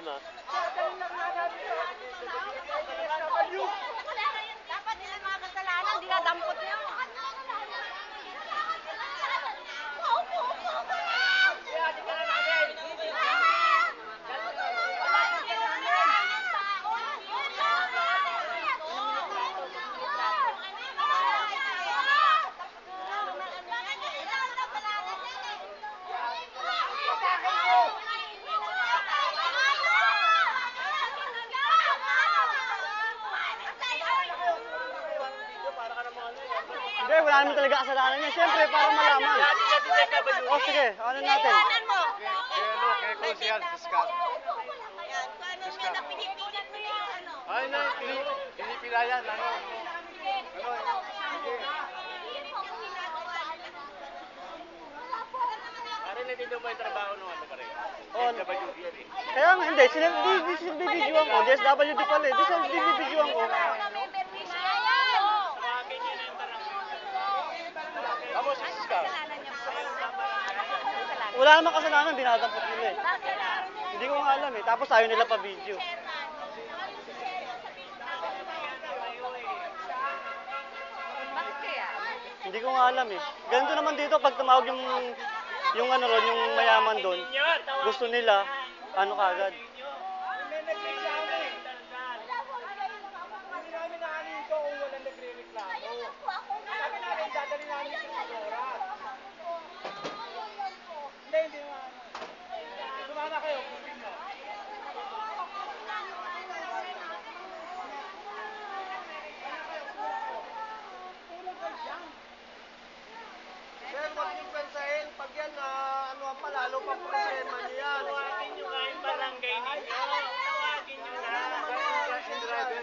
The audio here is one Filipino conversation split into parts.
kasama? Dapat nila mga kasalanan, dinadampot niyo. Hindi, wala naman talaga kasalanan niya. Siyempre, para malaman. O, sige, ano natin? Kay Kuya Fiskal. Ay, na, pinipilayan, ano. Pare, nandito ba yung trabaho nung ano pare? Oh, SWD yan eh. kaya nga, hindi. Sinibidyoan ko. DSWD pala eh. Di sinibidyoan ko. Tapos, si Fiskal. Wala naman kasalanan, dinadampot nila eh. Hindi ko nga alam eh. Tapos ayaw nila pa video. Hindi ko nga alam eh. Ganito naman dito pag tumawag yung ano ron, yung mayaman doon. Gusto nila, ano kagad. Sir, huwag niyong pensahin. Pag yan, ano pa, lalo pang problema niyo yan. Tawagin nyo nga yung barangay ninyo. Tawagin nyo na. Yung driver.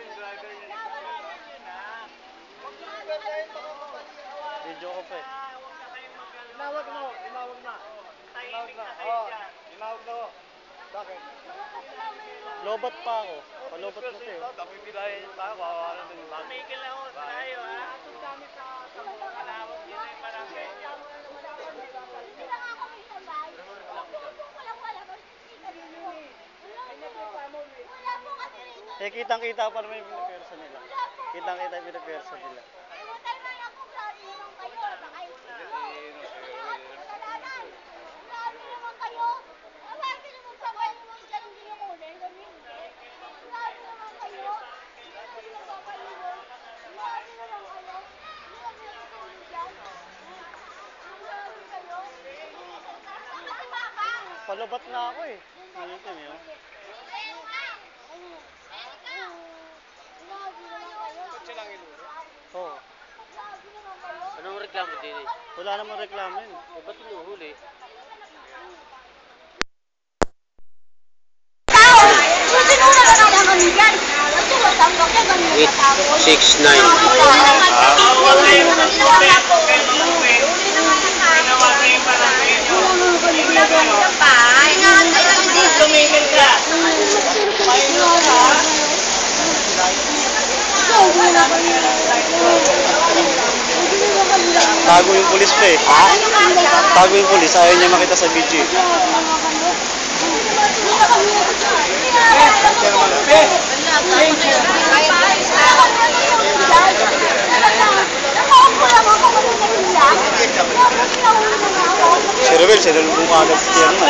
Huwag niyong pensahin, baka mapalihan. Video ko pa eh. Tinawag na. Tahimik na kayo Oo, dyan. tinawag na. Bakit? Lobat pa ako. Palobat na to eh. Tapos pilayan tayo, kawawa naman yung bag. Tumigil ako tayo ha. Malawak yun na yung barangay nyo. Eh, kitang-kita pa naman yung pinagpersa nila. Kitang-kita yung pinagpersa nila. Palobat na ako eh. Ulitin yun. Kotse lang inuro. Oo. Anong reklamo din eh? Wala namang reklamo yun. Eh, ba't inuhuli? Tumigil ka. Tago yung pulis pa eh. Ha? Tago yung pulis. Ayaw niya makita sa video. Si Rebel, sila nung kagad siya naman.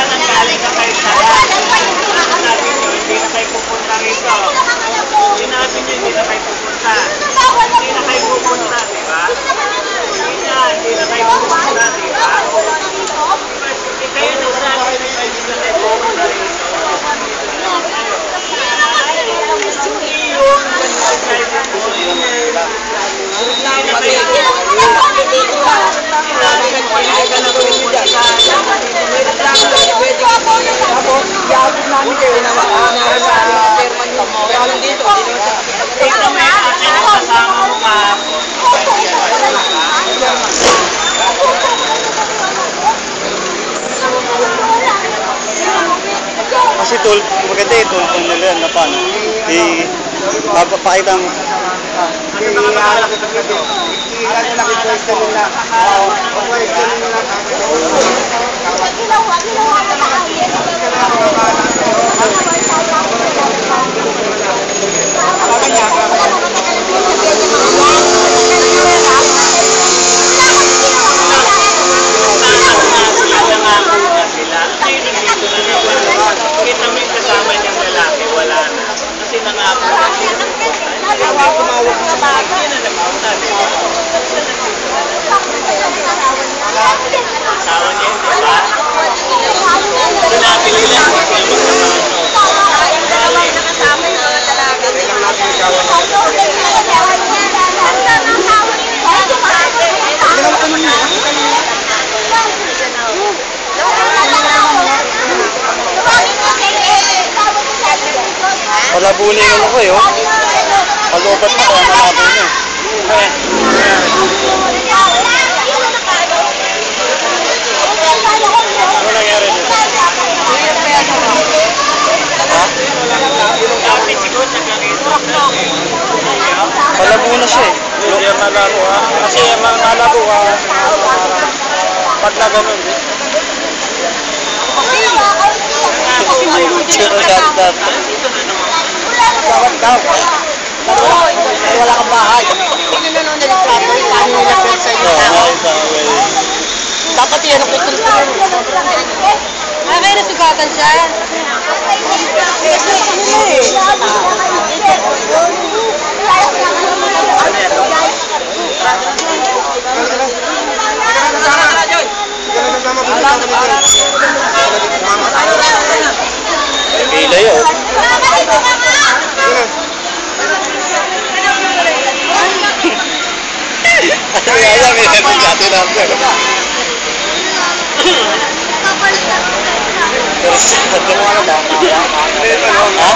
Nanggaling ka kayo sa hindi na kayo pupunta rito. Sinabi nyo hindi na kayo pupunta. Hindi na kayo pupunta, di ba? Hindi na kayo pupunta, di ba? Hindi kayo nagsabi na kayo hindi na kayo pupunta rito. Kasi maganda eh, tol nila yan na paano. Papakita mo. Kita mo yung kasama niyang lalaki, wala na. Kasi nangako na siya. Hindi tumawag sa bago. Hindi na nagpunta. Asawa niya, di ba? Sinabi nila, hindi sila Palabunin ko eh, oh. Palubat na kaya malabo na eh. Ano nangyari dito? Ha? Palabo na siya eh. Yung malabo ha. Kasi malabo ha. Pag na ganun eh. Tawag daw. Wala kang bahay. Hindi na nung nalitrato, paano nilapit sa iyo? Dapat yan ang kukulturan. Kaya nasugatan siya. Pila yun. Kaya lang eh, nagkati namin. Pero sa atin mo ano ba? Ha?